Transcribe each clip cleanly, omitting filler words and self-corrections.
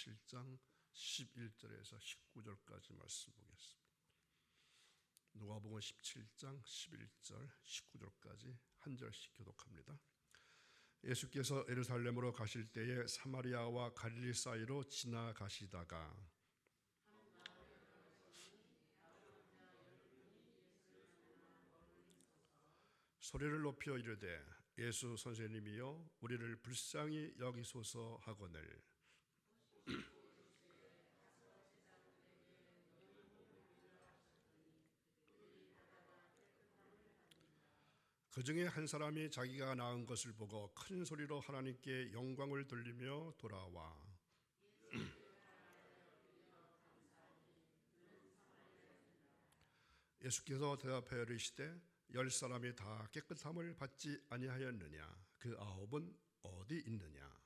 17장 11절에서 19절까지 말씀 보겠습니다. 누가복음 17장 11절 19절까지 한 절씩 교독합니다. 예수께서 예루살렘으로 가실 때에 사마리아와 갈릴리 사이로 지나가시다가 소리를 높여 이르되 예수 선생님이여 우리를 불쌍히 여기소서 하거늘 그 중에 한 사람이 자기가 낳은 것을 보고 큰 소리로 하나님께 영광을 돌리며 돌아와 예수께서 대답하여 이르시되 10사람이 다 깨끗함을 받지 아니하였느냐? 그 9은 어디 있느냐?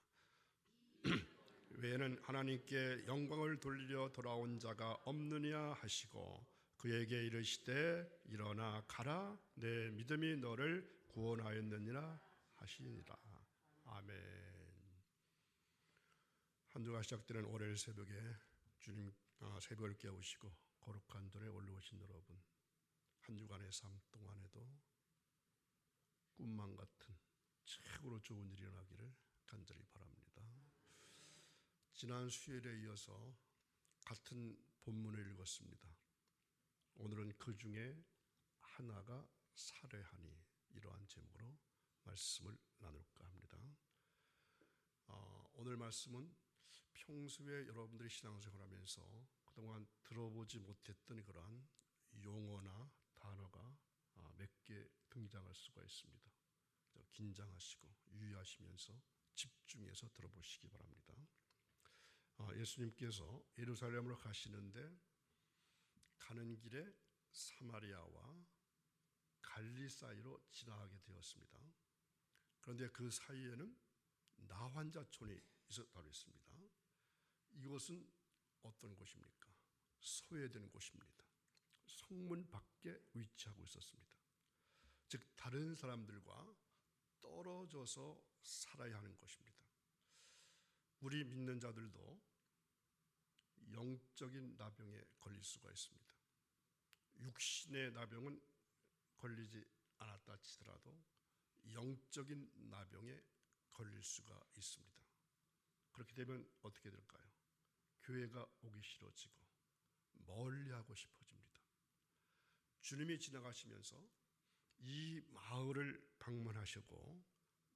외에는 하나님께 영광을 돌리려 돌아온 자가 없느냐 하시고 그에게 이르시되 일어나 가라 내 믿음이 너를 구원하였느니라 하시니라. 아멘. 한 주가 시작되는 월요일 새벽에 주님 새벽을 깨우시고 거룩한 돌에 올라오신 여러분, 한 주간의 삶 동안에도 꿈만 같은 최고로 좋은 일이 일어나기를 간절히 바랍니다. 지난 수요일에 이어서 같은 본문을 읽었습니다. 오늘은 그 중에 하나가 살해하니, 이러한 제목으로 말씀을 나눌까 합니다. 오늘 말씀은 평소에 여러분들이 신앙생활하면서 그동안 들어보지 못했던 그러한 용어나 단어가 몇 개 등장할 수가 있습니다. 긴장하시고 유의하시면서 집중해서 들어보시기 바랍니다. 예수님께서 예루살렘으로 가시는데 가는 길에 사마리아와 갈릴리 사이로 지나가게 되었습니다. 그런데 그 사이에는 나환자촌이 있었다고 했습니다. 이곳은 어떤 곳입니까? 소외된 곳입니다. 성문 밖에 위치하고 있었습니다. 즉 다른 사람들과 떨어져서 살아야 하는 것입니다. 우리 믿는 자들도 영적인 나병에 걸릴 수가 있습니다. 육신의 나병은 걸리지 않았다 치더라도 영적인 나병에 걸릴 수가 있습니다. 그렇게 되면 어떻게 될까요? 교회가 오기 싫어지고 멀리하고 싶어집니다. 주님이 지나가시면서 이 마을을 방문하시고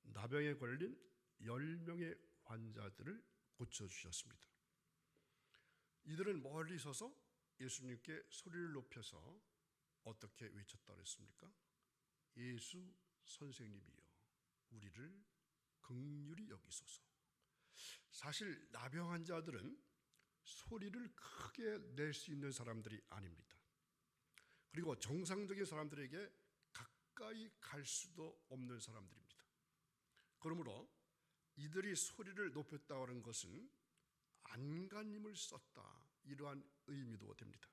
나병에 걸린 10명의 환자들을 고쳐주셨습니다. 이들은 멀리 서서 예수님께 소리를 높여서 어떻게 외쳤다고 했습니까? 예수 선생님이여 우리를 긍휼히 여기소서. 사실 나병 환자들은 소리를 크게 낼 수 있는 사람들이 아닙니다. 그리고 정상적인 사람들에게 가까이 갈 수도 없는 사람들입니다. 그러므로 이들이 소리를 높였다고 하는 것은 안간힘을 썼다, 이러한 의미도 됩니다.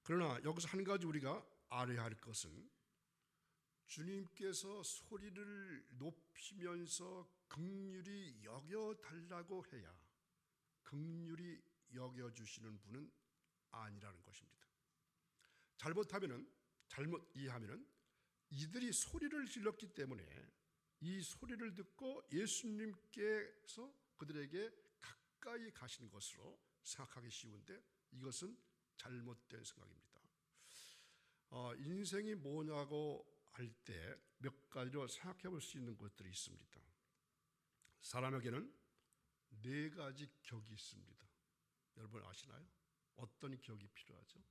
그러나 여기서 한 가지 우리가 알아야 할 것은 주님께서 소리를 높이면서 긍휼히 여겨달라고 해야 긍휼히 여겨주시는 분은 아니라는 것입니다. 잘못 이해하면 이들이 소리를 질렀기 때문에 이 소리를 듣고 예수님께서 그들에게 가까이 가신 것으로 생각하기 쉬운데 이것은 잘못된 생각입니다. 인생이 뭐냐고 할 때 몇 가지로 생각해 볼 수 있는 것들이 있습니다. 사람에게는 4가지 격이 있습니다. 여러분 아시나요? 어떤 격이 필요하죠?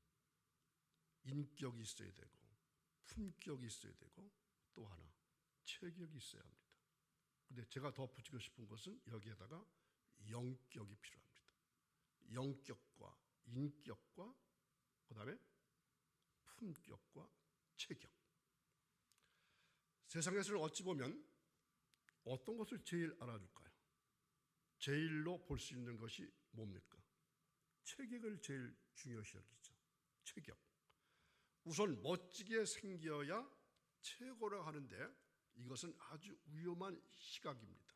인격이 있어야 되고 품격이 있어야 되고 또 하나 체격이 있어야 합니다. 그런데 제가 더 붙이고 싶은 것은 여기에다가 영격이 필요합니다. 영격과 인격과 그 다음에 품격과 체격. 세상에서는 어찌 보면 어떤 것을 제일 알아줄까요? 제일로 볼 수 있는 것이 뭡니까? 체격을 제일 중요시 여기죠. 체격. 우선 멋지게 생겨야 최고라고 하는데 이것은 아주 위험한 시각입니다.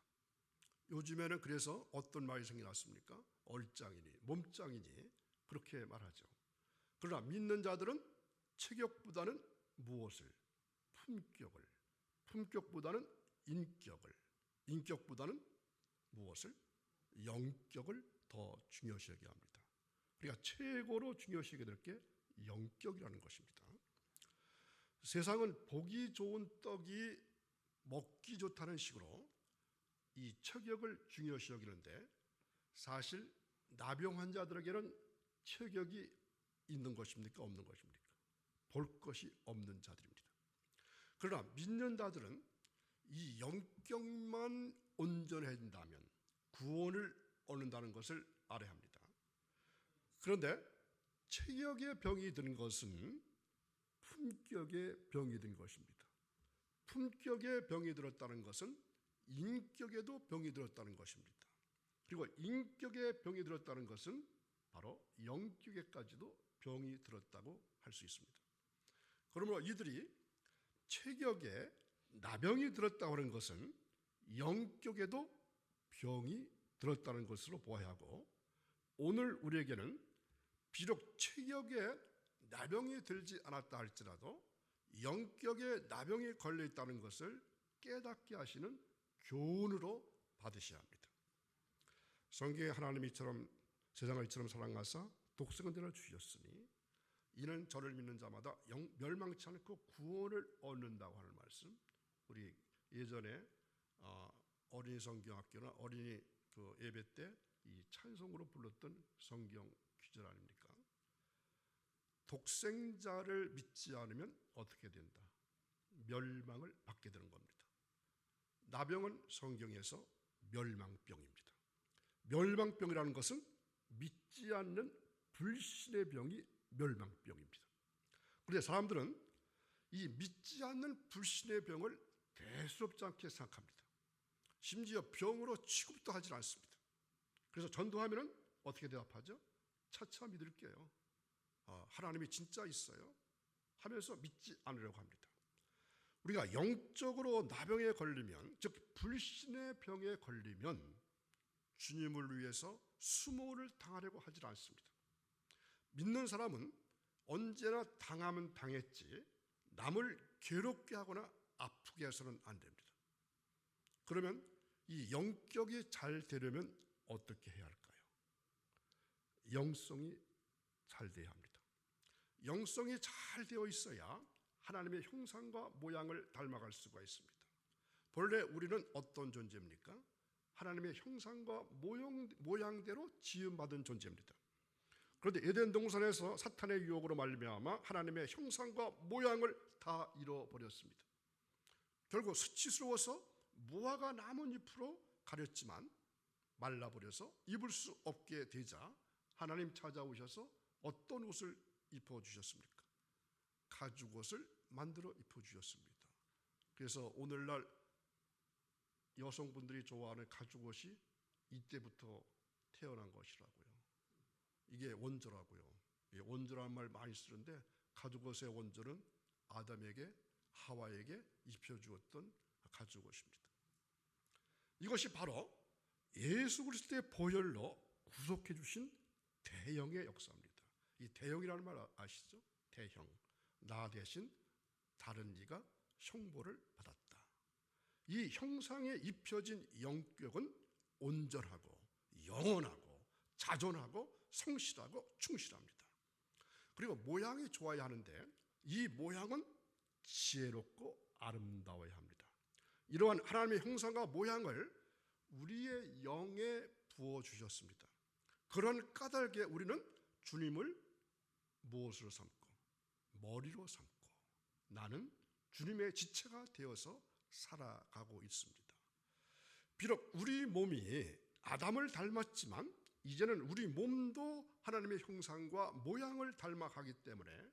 요즘에는 그래서 어떤 말이 생겨났습니까? 얼짱이니 몸짱이니 그렇게 말하죠. 그러나 믿는 자들은 체격보다는 무엇을? 품격을, 품격보다는 인격을, 인격보다는 무엇을? 영격을 더 중요시 여겨야 합니다. 우리가 최고로 중요시 여겨야 될 게 영격이라는 것입니다. 세상은 보기 좋은 떡이 먹기 좋다는 식으로 이 체격을 중요시 여기는데, 사실 나병 환자들에게는 체격이 있는 것입니까? 없는 것입니까? 볼 것이 없는 자들입니다. 그러나 믿는 자들은 이 영격만 온전해진다면 구원을 얻는다는 것을 알아야 합니다. 그런데 체격의 병이 드는 것은 품격의 병이 든 것입니다. 품격의 병이 들었다는 것은 인격에도 병이 들었다는 것입니다. 그리고 인격의 병이 들었다는 것은 바로 영격에까지도 병이 들었다고 할 수 있습니다. 그러므로 이들이 체격에 나병이 들었다고 하는 것은 영격에도 병이 들었다는 것으로 보아야 하고, 오늘 우리에게는 비록 체격에 나병이 들지 않았다 할지라도 영격에 나병이 걸려 있다는 것을 깨닫게 하시는 교훈으로 받으셔야 합니다. 성경에 하나님이 이처럼 세상을 이처럼 사랑하사 독생자를 주셨으니 이는 저를 믿는 자마다 멸망치 않고 구원을 얻는다고 하는 말씀, 우리 예전에 어린이 성경학교나 어린이 그 예배 때 이 찬송으로 불렀던 성경 구절 아닙니까? 독생자를 믿지 않으면 어떻게 된다? 멸망을 받게 되는 겁니다. 나병은 성경에서 멸망병입니다. 멸망병이라는 것은 믿지 않는 불신의 병이 멸망병입니다. 그런데 사람들은 이 믿지 않는 불신의 병을 대수롭지 않게 생각합니다. 심지어 병으로 취급도 하지 않습니다. 그래서 전도하면은 어떻게 대답하죠? 차차 믿을게요. 하나님이 진짜 있어요 하면서 믿지 않으려고 합니다. 우리가 영적으로 나병에 걸리면, 즉 불신의 병에 걸리면 주님을 위해서 수모를 당하려고 하지 않습니다. 믿는 사람은 언제나 당하면 당했지 남을 괴롭게 하거나 아프게 해서는 안 됩니다. 그러면 이 영격이 잘 되려면 어떻게 해야 할까요? 영성이 잘 돼야 합니다. 영성이 잘 되어 있어야 하나님의 형상과 모양을 닮아갈 수가 있습니다. 본래 우리는 어떤 존재입니까? 하나님의 형상과 모양대로 지음받은 존재입니다. 그런데 에덴 동산에서 사탄의 유혹으로 말미암아 하나님의 형상과 모양을 다 잃어버렸습니다. 결국 수치스러워서 무화과 나뭇잎으로 가렸지만 말라버려서 입을 수 없게 되자 하나님 찾아오셔서 어떤 옷을 입혀주셨습니까? 가죽옷을 만들어 입혀주셨습니다. 그래서 오늘날 여성분들이 좋아하는 가죽옷이 이때부터 태어난 것이라고요. 이게 원조라고요. 원조라는 말 많이 쓰는데 가죽옷의 원조는 아담에게 하와에게 입혀주었던 가죽옷입니다. 이것이 바로 예수 그리스도의 보혈로 구속해 주신 대형의 역사입니다. 이 대형이라는 말 아시죠? 대형, 나 대신 다른 이가 형벌을 받았다. 이 형상에 입혀진 영격은 온전하고 영원하고 자존하고 성실하고 충실합니다. 그리고 모양이 좋아야 하는데 이 모양은 지혜롭고 아름다워야 합니다. 이러한 하나님의 형상과 모양을 우리의 영에 부어주셨습니다. 그런 까닭에 우리는 주님을 무엇으로 삼고? 머리로 삼고 나는 주님의 지체가 되어서 살아가고 있습니다. 비록 우리 몸이 아담을 닮았지만 이제는 우리 몸도 하나님의 형상과 모양을 닮아가기 때문에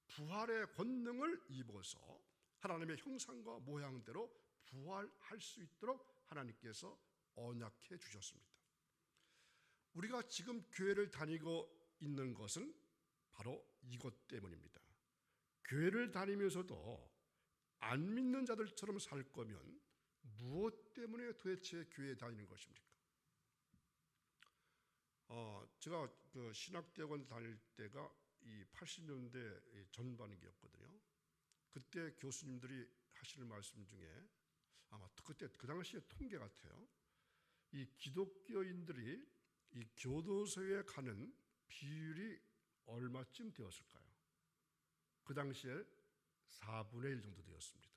부활의 권능을 입어서 하나님의 형상과 모양대로 부활할 수 있도록 하나님께서 언약해 주셨습니다. 우리가 지금 교회를 다니고 있는 것은 바로 이것 때문입니다. 교회를 다니면서도 안 믿는 자들처럼 살 거면 무엇 때문에 도대체 교회에 다니는 것입니까? 제가 그 신학대학원 다닐 때가 이 80년대 전반기였거든요. 그때 교수님들이 하시는 말씀 중에 아마 그때 그 당시에 통계 같아요. 이 기독교인들이 이 교도소에 가는 비율이 얼마쯤 되었을까요? 그 당시에 4분의 1 정도 되었습니다.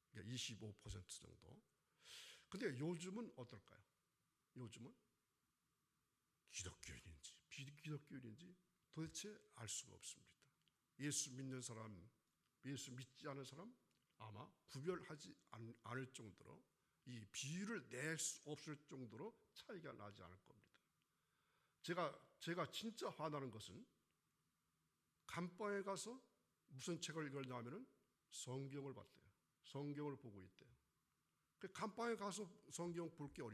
그러니까 25% 정도. 근데 요즘은 어떨까요? 요즘은 기독교인인지 비기독교인인지 도대체 알 수가 없습니다. 예수 믿는 사람, 예수 믿지 않은 사람 아마 구별하지 않을 정도로 이 비율을 낼 수 없을 정도로 차이가 나지 않을 겁니다. 제가 진짜 화나는 것은 감방에 가서 무슨 책을 읽으려 하면은 성경을 봤대요. 성경을 보고 있대요. 감방에 가서 성경 볼 게 뭘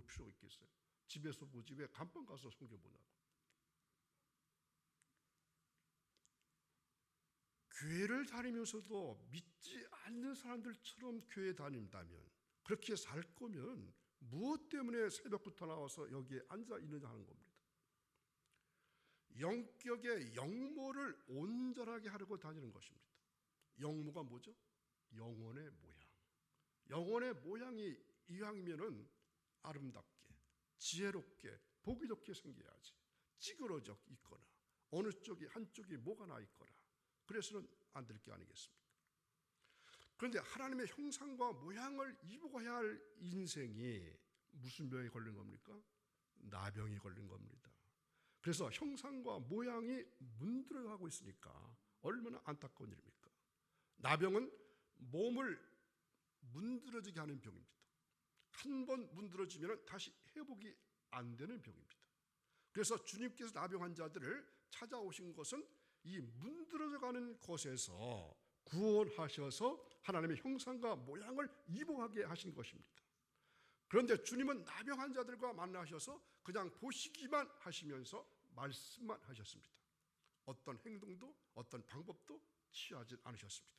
필요가 있겠어요? 집에서 보지 왜 감방 가서 성경 보냐고. 교회를 다니면서도 믿지 않는 사람들처럼 교회 다닌다면, 그렇게 살 거면 무엇 때문에 새벽부터 나와서 여기에 앉아 있느냐 하는 겁니다. 영격의 영모를 온전하게 하려고 다니는 것입니다. 영모가 뭐죠? 영혼의 모양. 영혼의 모양이 이왕이면은 아름답게, 지혜롭게, 보기 좋게 생겨야지. 찌그러져 있거나 어느 쪽이 한쪽이 뭐가 나 있거나 그래서는 안 될 게 아니겠습니까? 그런데 하나님의 형상과 모양을 입어야 할 인생이 무슨 병에 걸린 겁니까? 나병이 걸린 겁니다. 그래서 형상과 모양이 문드러가고 있으니까 얼마나 안타까운 일입니까? 나병은 몸을 문드러지게 하는 병입니다. 한 번 문드러지면 다시 회복이 안 되는 병입니다. 그래서 주님께서 나병 환자들을 찾아오신 것은 이 문드러져가는 곳에서 구원하셔서 하나님의 형상과 모양을 입어가게 하신 것입니다. 그런데 주님은 나병 환자들과 만나셔서 그냥 보시기만 하시면서 말씀만 하셨습니다. 어떤 행동도 어떤 방법도 취하지 않으셨습니다.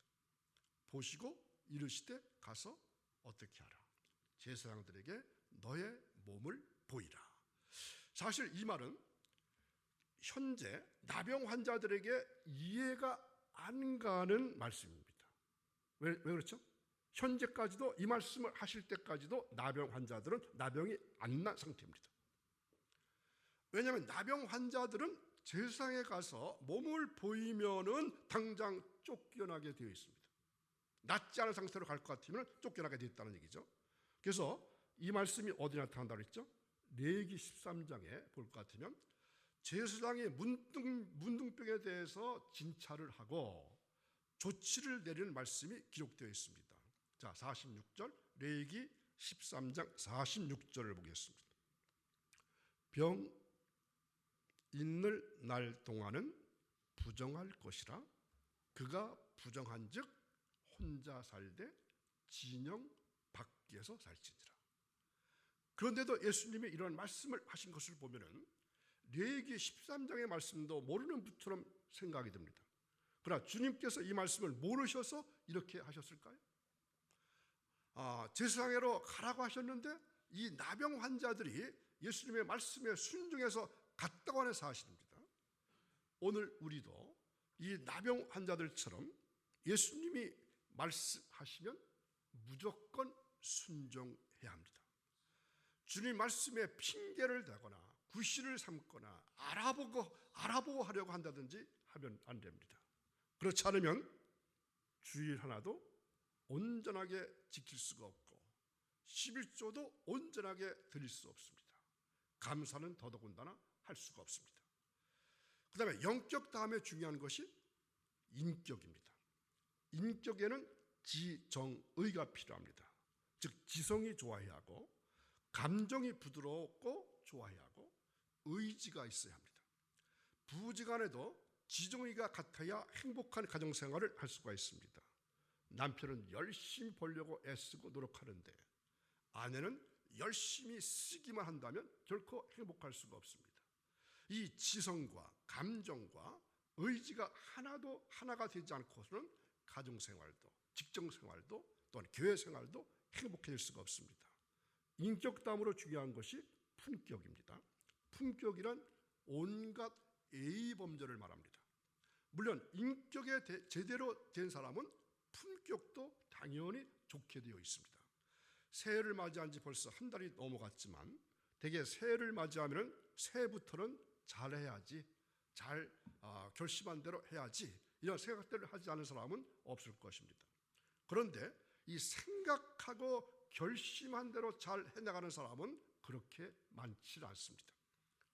보시고 이르시되 가서 어떻게 하라? 제사장들에게 너의 몸을 보이라. 사실 이 말은 현재 나병 환자들에게 이해가 안 가는 말씀입니다. 왜 그렇죠? 현재까지도 이 말씀을 하실 때까지도 나병 환자들은 나병이 안 난 상태입니다. 왜냐하면 나병 환자들은 제사장에 가서 몸을 보이면은 당장 쫓겨나게 되어 있습니다. 낫지 않은 상태로 갈 것 같으면 쫓겨나게 되어 있다는 얘기죠. 그래서 이 말씀이 어디 나타난다고 했죠? 레위기 13장에 볼 것 같으면 제사장이 문둥병에 대해서 진찰을 하고 조치를 내리는 말씀이 기록되어 있습니다. 자, 46절 레위기 13장 46절을 보겠습니다. 병 있는 날 동안은 부정할 것이라 그가 부정한즉 혼자 살되 진영 밖에서 살지니라. 그런데도 예수님이 이런 말씀을 하신 것을 보면은 레위기 13장의 말씀도 모르는 분처럼 생각이 듭니다. 그러나 주님께서 이 말씀을 모르셔서 이렇게 하셨을까요? 제사장으로 가라고 하셨는데 이 나병 환자들이 예수님의 말씀에 순종해서 갔다고 하는 사실입니다. 오늘 우리도 이 나병 환자들처럼 예수님이 말씀하시면 무조건 순종해야 합니다. 주님 말씀에 핑계를 대거나 구실을 삼거나 알아보고 하려고 한다든지 하면 안 됩니다. 그렇지 않으면 주일 하나도 온전하게 지킬 수가 없고 11조도 온전하게 드릴 수 없습니다. 감사는 더더군다나 할 수가 없습니다. 그 다음에 영격 다음에 중요한 것이 인격입니다. 인격에는 지정의가 필요합니다. 즉 지성이 좋아야 하고 감정이 부드럽고 좋아야 하고 의지가 있어야 합니다. 부부지간에도 지정의가 같아야 행복한 가정생활을 할 수가 있습니다. 남편은 열심히 벌려고 애쓰고 노력하는데 아내는 열심히 쓰기만 한다면 결코 행복할 수가 없습니다. 이 지성과 감정과 의지가 하나가 되지 않고서는 가정생활도 직장생활도 또한 교회생활도 행복해질 수가 없습니다. 인격 다음으로 중요한 것이 품격입니다. 품격이란 온갖 예의 범절을 말합니다. 물론 인격에 제대로 된 사람은 품격도 당연히 좋게 되어 있습니다. 새해를 맞이한 지 벌써 한 달이 넘어갔지만 대개 새해를 맞이하면 새해부터는 잘해야지, 잘 결심한 대로 해야지, 이런 생각들을 하지 않은 사람은 없을 것입니다. 그런데 이 생각하고 결심한 대로 잘 해나가는 사람은 그렇게 많지 않습니다.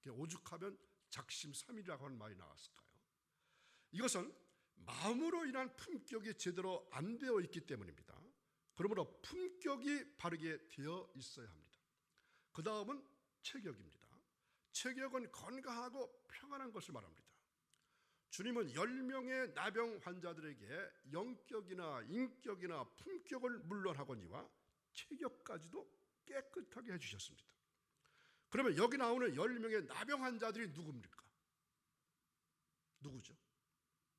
오죽하면 작심삼일이라고 하는 말이 나왔을까요? 이것은 마음으로 인한 품격이 제대로 안 되어 있기 때문입니다. 그러므로 품격이 바르게 되어 있어야 합니다. 그 다음은 체격입니다. 체격은 건강하고 평안한 것을 말합니다. 주님은 10명의 나병 환자들에게 영격이나 인격이나 품격을 물론하거니와 체격까지도 깨끗하게 해주셨습니다. 그러면 여기 나오는 10명의 나병 환자들이 누굽니까? 누구죠?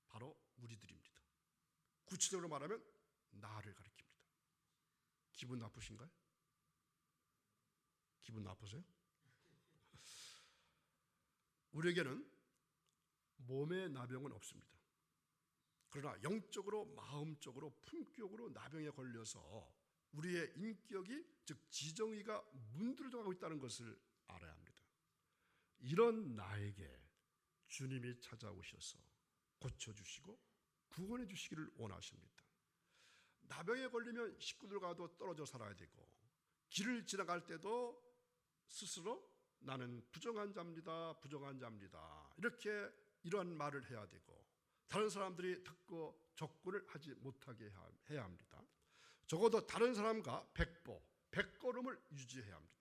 바로 우리들입니다. 구체적으로 말하면 나를 가리킵니다. 기분 나쁘신가요? 기분 나쁘세요? 우리에게는 몸의 나병은 없습니다. 그러나 영적으로, 마음적으로, 품격으로 나병에 걸려서 우리의 인격이, 즉 지정의가 문드러져가고 있다는 것을 알아야 합니다. 이런 나에게 주님이 찾아오셔서 고쳐주시고 구원해 주시기를 원하십니다. 나병에 걸리면 식구들과도 떨어져 살아야 되고, 길을 지나갈 때도 스스로 나는 부정한 자입니다, 부정한 자입니다, 이렇게 이러한 말을 해야 되고, 다른 사람들이 듣고 접근을 하지 못하게 해야 합니다. 적어도 다른 사람과 100걸음을 유지해야 합니다.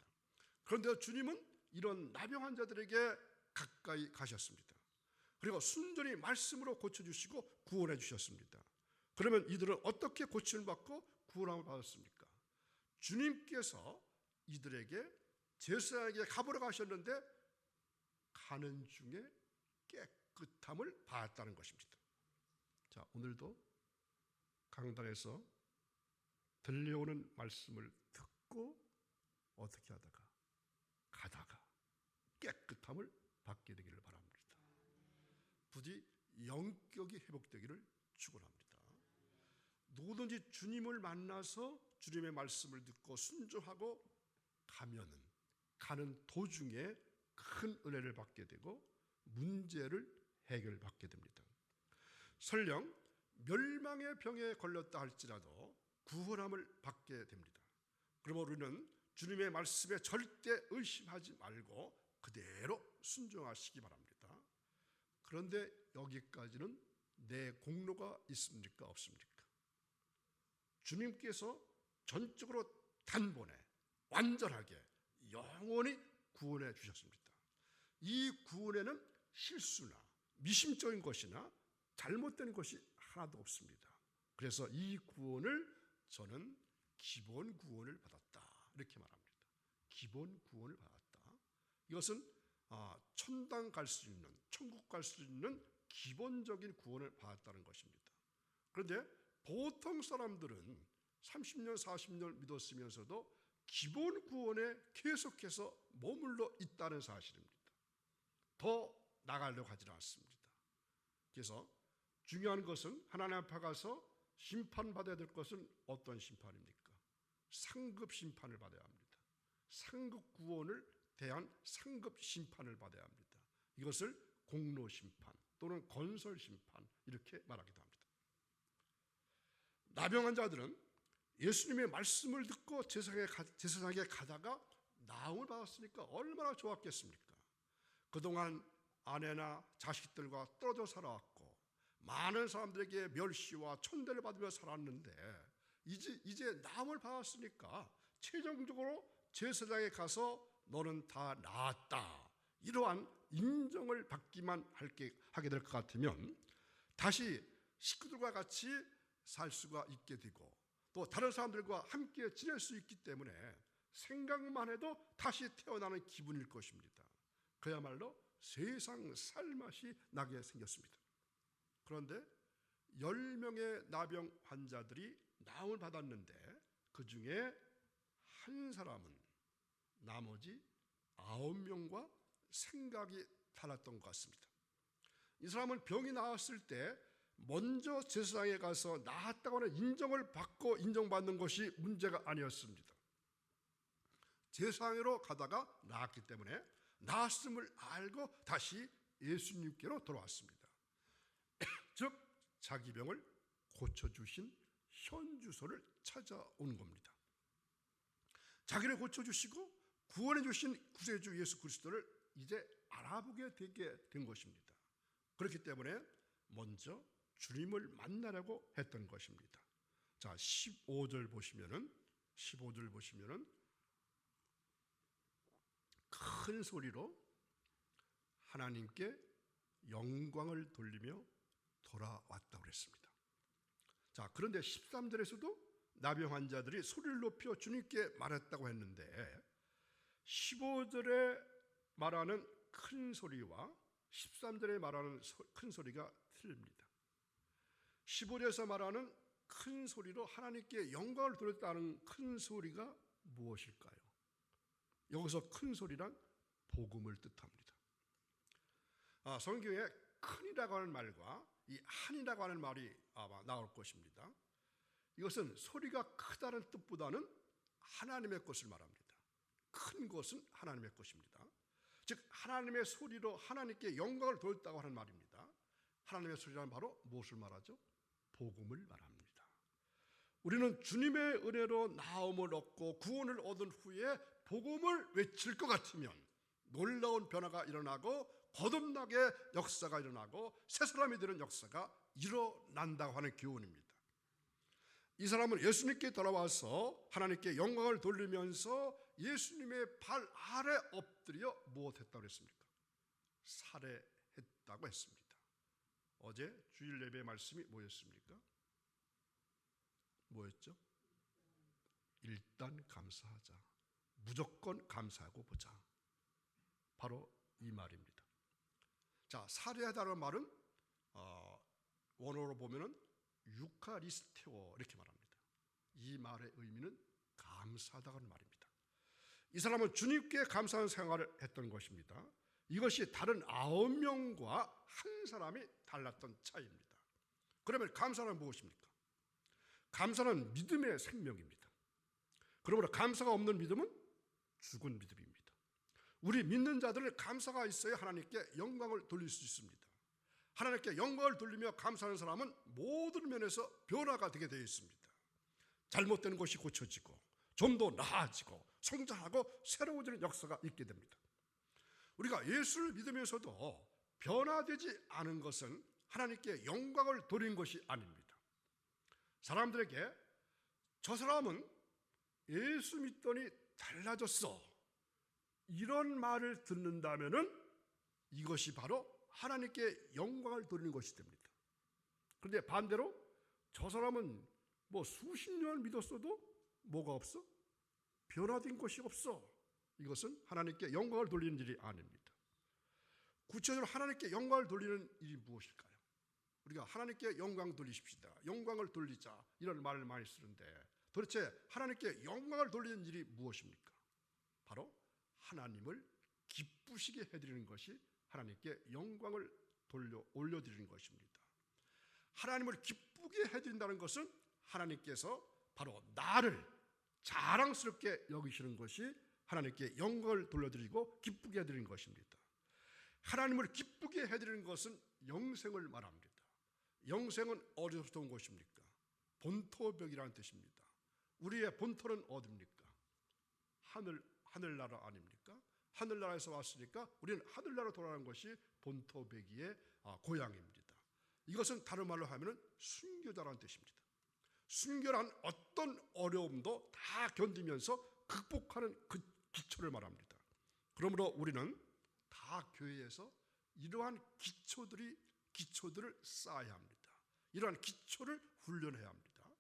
그런데 주님은 이런 나병 환자들에게 가까이 가셨습니다. 그리고 순전히 말씀으로 고쳐주시고 구원해 주셨습니다. 그러면 이들은 어떻게 고침을 받고 구원함을 받았습니까? 주님께서 이들에게 제사장에게 가보러 가셨는데 가는 중에 깨끗함을 받았다는 것입니다. 자, 오늘도 강단에서 들려오는 말씀을 듣고 어떻게 하다가 가다가 깨끗함을 받게 되기를 바랍니다. 부디 영격이 회복되기를 축원합니다. 누구든지 주님을 만나서 주님의 말씀을 듣고 순종하고 가면은 가는 도중에 큰 은혜를 받게 되고 문제를 해결받게 됩니다. 설령 멸망의 병에 걸렸다 할지라도 구원함을 받게 됩니다. 그러므로 우리는 주님의 말씀에 절대 의심하지 말고 그대로 순종하시기 바랍니다. 그런데 여기까지는 내 공로가 있습니까? 없습니까? 주님께서 전적으로 단번에 완전하게 영원히 구원해 주셨습니다. 이 구원에는 실수나 미심적인 것이나 잘못된 것이 하나도 없습니다. 그래서 이 구원을 저는 기본 구원을 받았다, 이렇게 말합니다. 기본 구원을 받았다. 이것은 천당 갈 수 있는, 천국 갈 수 있는 기본적인 구원을 받았다는 것입니다. 그런데 보통 사람들은 30년, 40년 믿었으면서도 기본 구원에 계속해서 머물러 있다는 사실입니다. 더 나가려고 하지 않습니다. 그래서 중요한 것은 하나님 앞에 가서 심판받아야 될 것은 어떤 심판입니까? 상급 심판을 받아야 합니다. 상급 구원을 대한 상급 심판을 받아야 합니다. 이것을 공로 심판 또는 건설 심판, 이렇게 말하기도 합니다. 나병 환자들은 예수님의 말씀을 듣고 제사장에게 가다가 나음을 받았으니까 얼마나 좋았겠습니까? 그동안 아내나 자식들과 떨어져 살아왔고 많은 사람들에게 멸시와 천대를 받으며 살았는데 이제 나음을 받았으니까 최종적으로 제사장에 가서 너는 다 나았다, 이러한 인정을 받기만 하게 될 것 같으면 다시 식구들과 같이 살 수가 있게 되고 또 다른 사람들과 함께 지낼 수 있기 때문에 생각만 해도 다시 태어나는 기분일 것입니다. 그야말로 세상 살맛이 나게 생겼습니다. 그런데 10명의 나병 환자들이 나음을 받았는데 그 중에 한 사람은 나머지 9명과 생각이 달랐던 것 같습니다. 이 사람은 병이 나았을 때 먼저 제사장에 가서 나았다고 하는 인정을 받고 인정받는 것이 문제가 아니었습니다. 제사장으로 가다가 나았기 때문에 나았음을 알고 다시 예수님께로 돌아왔습니다. 즉 자기 병을 고쳐주신 현주소를 찾아오는 겁니다. 자기를 고쳐주시고 구원해 주신 구세주 예수 그리스도를 이제 알아보게 되게 된 것입니다. 그렇기 때문에 먼저 주님을 만나려고 했던 것입니다. 자, 15절 보시면은 큰 소리로 하나님께 영광을 돌리며 돌아왔다고 그랬습니다. 자, 그런데 13절에서도 나병 환자들이 소리를 높여 주님께 말했다고 했는데 15절에 말하는 큰 소리와 13절에 말하는 큰 소리가 틀립니다. 15절에서 말하는 큰 소리로 하나님께 영광을 돌렸다는 큰 소리가 무엇일까요? 여기서 큰 소리란 복음을 뜻합니다. 성경에 큰이라고 하는 말과 이 한이라고 하는 말이 아마 나올 것입니다. 이것은 소리가 크다는 뜻보다는 하나님의 것을 말합니다. 큰 것은 하나님의 것입니다. 즉 하나님의 소리로 하나님께 영광을 돌렸다고 하는 말입니다. 하나님의 소리란 바로 무엇을 말하죠? 복음을 말합니다. 우리는 주님의 은혜로 나음을 얻고 구원을 얻은 후에 복음을 외칠 것 같으면 놀라운 변화가 일어나고 거듭나게 역사가 일어나고 새 사람이 되는 역사가 일어난다고 하는 교훈입니다. 이 사람은 예수님께 돌아와서 하나님께 영광을 돌리면서 예수님의 발 아래 엎드려 무엇했다고 했습니까? 살해했다고 했습니다. 어제 주일 예배 말씀이 뭐였습니까? 뭐였죠? 일단 감사하자. 무조건 감사하고 보자. 바로 이 말입니다. 자, 살해하다는 말은 원어로 보면은 유카리스테오 이렇게 말합니다. 이 말의 의미는 감사하다는 말입니다. 이 사람은 주님께 감사하는 생활을 했던 것입니다. 이것이 다른 9명과 한 사람이 달랐던 차이입니다. 그러면 감사는 무엇입니까? 감사는 믿음의 생명입니다. 그러므로 감사가 없는 믿음은 죽은 믿음입니다. 우리 믿는 자들은 감사가 있어야 하나님께 영광을 돌릴 수 있습니다. 하나님께 영광을 돌리며 감사하는 사람은 모든 면에서 변화가 되게 되어 있습니다. 잘못된 것이 고쳐지고 좀 더 나아지고 성장하고 새로워지는 역사가 있게 됩니다. 우리가 예수를 믿으면서도 변화되지 않은 것은 하나님께 영광을 돌린 것이 아닙니다. 사람들에게 저 사람은 예수 믿더니 달라졌어 이런 말을 듣는다면은 이것이 바로 하나님께 영광을 돌리는 것이 됩니다. 그런데 반대로 저 사람은 뭐 수십 년 믿었어도 뭐가 없어? 변화된 것이 없어. 이것은 하나님께 영광을 돌리는 일이 아닙니다. 구체적으로 하나님께 영광을 돌리는 일이 무엇일까요? 우리가 하나님께 영광 돌리십시다. 영광을 돌리자. 이런 말을 많이 쓰는데 도대체 하나님께 영광을 돌리는 일이 무엇입니까? 바로 하나님을 기쁘시게 해드리는 것이 하나님께 영광을 올려드리는 것입니다. 하나님을 기쁘게 해드린다는 것은 하나님께서 바로 나를 자랑스럽게 여기시는 것이 하나님께 영광을 돌려드리고 기쁘게 해드리는 것입니다. 하나님을 기쁘게 해드리는 것은 영생을 말합니다. 영생은 어디서부터 온 것입니까? 본토벽이라는 뜻입니다. 우리의 본토는 어디입니까? 하늘나라 아닙니까? 하늘나라에서 왔으니까 우리는 하늘나라로 돌아가는 것이 본토배기의 고향입니다. 이것은 다른 말로 하면 순교자라는 뜻입니다. 순교란 어떤 어려움도 다 견디면서 극복하는 그 기초를 말합니다. 그러므로 우리는 다 교회에서 이러한 기초들을 쌓아야 합니다. 이러한 기초를 훈련해야 합니다.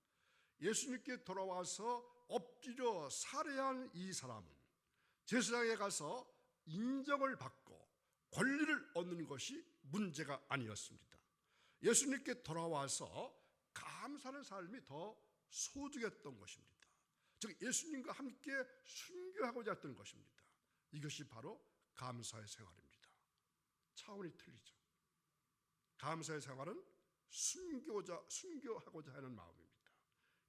예수님께 돌아와서 엎드려 살해한 이 사람은 제사장에 가서 인정을 받고 권리를 얻는 것이 문제가 아니었습니다. 예수님께 돌아와서 감사하는 삶이 더 소중했던 것입니다. 즉 예수님과 함께 순교하고자 했던 것입니다. 이것이 바로 감사의 생활입니다. 차원이 틀리죠. 감사의 생활은 순교하고자 하는 마음입니다.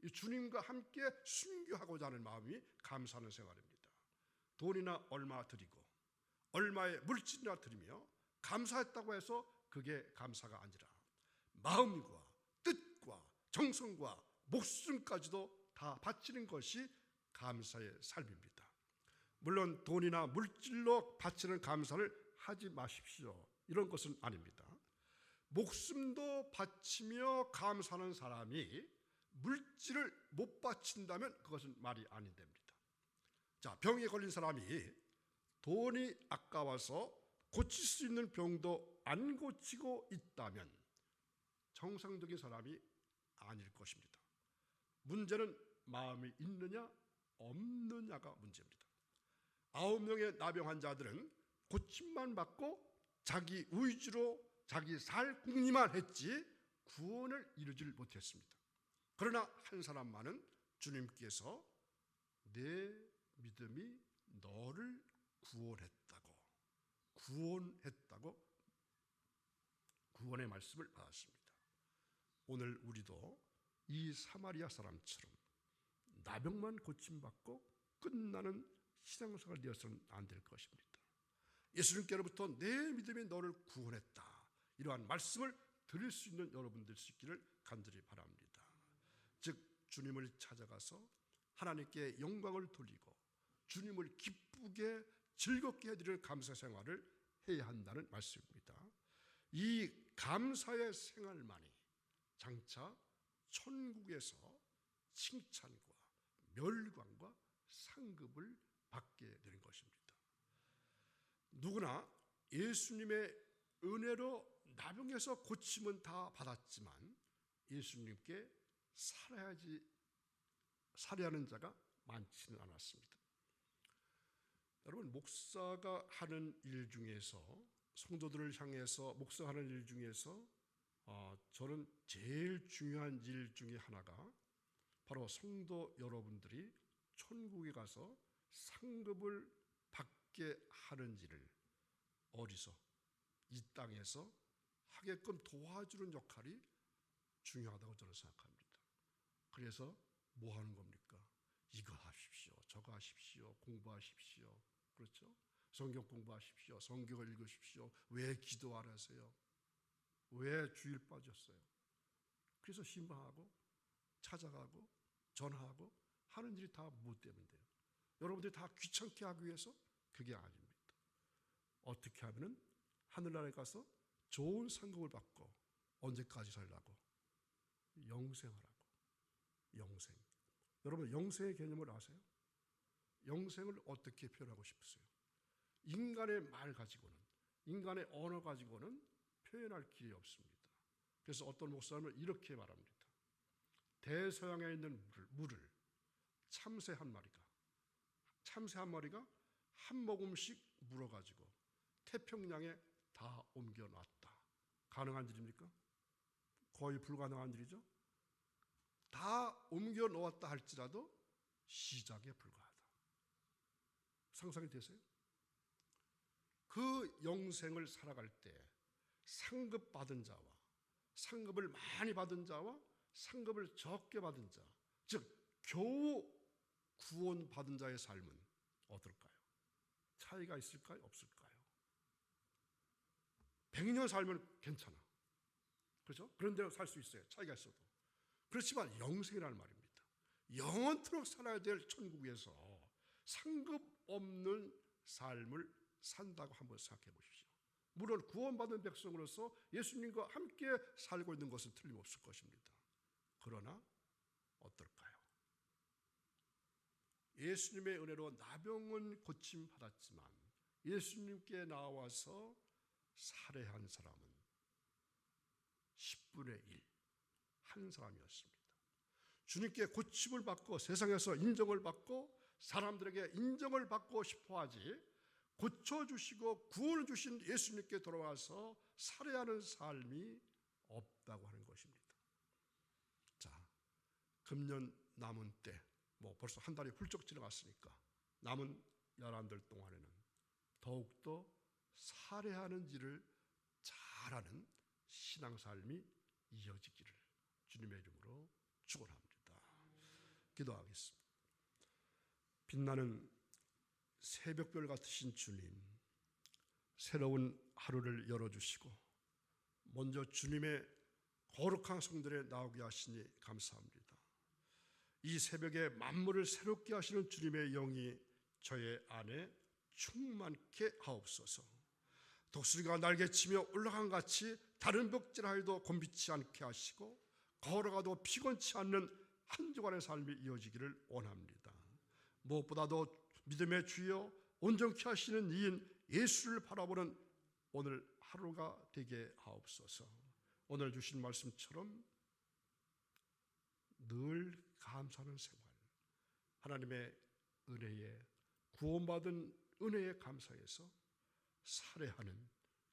이 주님과 함께 순교하고자 하는 마음이 감사하는 생활입니다. 돈이나 얼마 드리고 얼마의 물질이나 드리며 감사했다고 해서 그게 감사가 아니라 마음과 뜻과 정성과 목숨까지도 다 바치는 것이 감사의 삶입니다. 물론 돈이나 물질로 바치는 감사를 하지 마십시오. 이런 것은 아닙니다. 목숨도 바치며 감사하는 사람이 물질을 못 바친다면 그것은 말이 아닌 됩니다. 자, 병에 걸린 사람이 돈이 아까워서 고칠 수 있는 병도 안 고치고 있다면 정상적인 사람이 아닐 것입니다. 문제는 마음이 있느냐 없느냐가 문제입니다. 9명의 나병 환자들은 고침만 받고 자기 의지로 자기 살 궁리만 했지 구원을 이루질 못했습니다. 그러나 한 사람만은 주님께서 내 믿음이 너를 구원했다고 구원의 말씀을 받았습니다. 오늘 우리도 이 사마리아 사람처럼 나병만 고침받고 끝나는 신앙생활을 되어서는 안 될 것입니다. 예수님께로부터 내 믿음이 너를 구원했다, 이러한 말씀을 들을 수 있는 여러분들 수 있기를 간절히 바랍니다. 즉 주님을 찾아가서 하나님께 영광을 돌리고 주님을 기쁘게 즐겁게 해드리는 감사 생활을 해야 한다는 말씀입니다. 이 감사의 생활만이 장차 천국에서 칭찬과 멸관과 상급을 받게 되는 것입니다. 누구나 예수님의 은혜로 나병에서 고침은 다 받았지만 예수님께 살해하는 자가 많지는 않았습니다. 여러분, 목사가 하는 일 중에서, 성도들을 향해서 목사하는 일 중에서 저는 제일 중요한 일 중에 하나가 바로 성도 여러분들이 천국에 가서 상급을 받게 하는 일을 어디서 이 땅에서 하게끔 도와주는 역할이 중요하다고 저는 생각합니다. 그래서 뭐 하는 겁니까? 이거 하십시오, 저거 하십시오, 공부하십시오, 그렇죠? 성경 공부하십시오, 성경을 읽으십시오. 왜 기도 안 하세요? 왜 주일 빠졌어요? 그래서 신방하고 찾아가고 전화하고 하는 일이 다 무엇 때문인데요? 여러분들이 다 귀찮게 하기 위해서? 그게 아닙니다. 어떻게 하면 하늘나라에 가서 좋은 상급을 받고 언제까지 살라고? 영생하라고. 영생. 여러분, 영생의 개념을 아세요? 영생을 어떻게 표현하고 싶으세요? 인간의 말 가지고는, 인간의 언어 가지고는 표현할 길이 없습니다. 그래서 어떤 목사님은 이렇게 말합니다. 대서양에 있는 물을 참새 한 마리가 한 모금씩 물어가지고 태평양에 다 옮겨놨다. 가능한 일입니까? 거의 불가능한 일이죠. 다 옮겨 놓았다 할지라도 시작에 불과하다. 상상이 되세요? 그 영생을 살아갈 때 상급 받은 자와 상급을 많이 받은 자와 상급을 적게 받은 자, 즉 겨우 구원 받은 자의 삶은 어떨까요? 차이가 있을까요? 없을까요? 100년 살면 괜찮아. 그렇죠? 그런 대로 살 수 있어요. 차이가 있어도. 그렇지만 영생이라는 말입니다. 영원토록 살아야 될 천국에서 상급 없는 삶을 산다고 한번 생각해 보십시오. 물론 구원받은 백성으로서 예수님과 함께 살고 있는 것은 틀림없을 것입니다. 그러나 어떨까요? 예수님의 은혜로 나병은 고침받았지만 예수님께 나와서 살해한 사람은 10분의 1, 한 사람이었습니다. 주님께 고침을 받고 세상에서 인정을 받고 사람들에게 인정을 받고 싶어하지 고쳐주시고 구원을 주신 예수님께 돌아와서 살해하는 삶이 없다고 하는 것입니다. 자, 금년 남은 때, 벌써 한 달이 훌쩍 지나갔으니까 남은 11달 동안에는 더욱더 살해하는 일을 잘하는 신앙삶이 이어지기를 주님의 이름으로 축원합니다. 기도하겠습니다. 빛나는 새벽별 같으신 주님, 새로운 하루를 열어주시고 먼저 주님의 거룩한 성전에 나오게 하시니 감사합니다. 이 새벽에 만물을 새롭게 하시는 주님의 영이 저의 안에 충만케 하옵소서. 독수리가 날개치며 올라간 같이 다른 벽질하여도 곤비치 않게 하시고 걸어가도 피곤치 않는 한 주간의 삶이 이어지기를 원합니다. 무엇보다도 믿음의 주여 온전케 하시는 이인 예수를 바라보는 오늘 하루가 되게 하옵소서. 오늘 주신 말씀처럼 늘 감사하는 생활, 하나님의 은혜에 구원받은 은혜에 감사해서 살해하는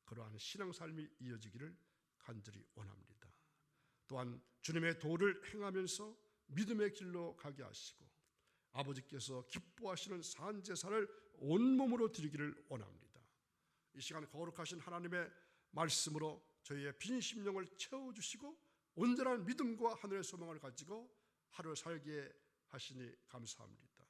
그러한 신앙삶이 이어지기를 간절히 원합니다. 또한 주님의 도를 행하면서 믿음의 길로 가게 하시고 아버지께서 기뻐하시는 산제사를 온몸으로 드리기를 원합니다. 이 시간 거룩하신 하나님의 말씀으로 저희의 빈 심령을 채워주시고 온전한 믿음과 하늘의 소망을 가지고 하루 살게 하시니 감사합니다.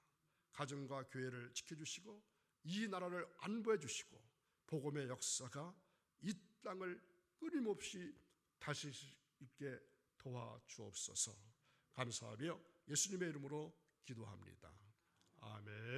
가정과 교회를 지켜주시고 이 나라를 안보해 주시고 복음의 역사가 이 땅을 끊임없이 다시 있게 도와주옵소서. 감사하며 예수님의 이름으로 기도합니다. 아멘.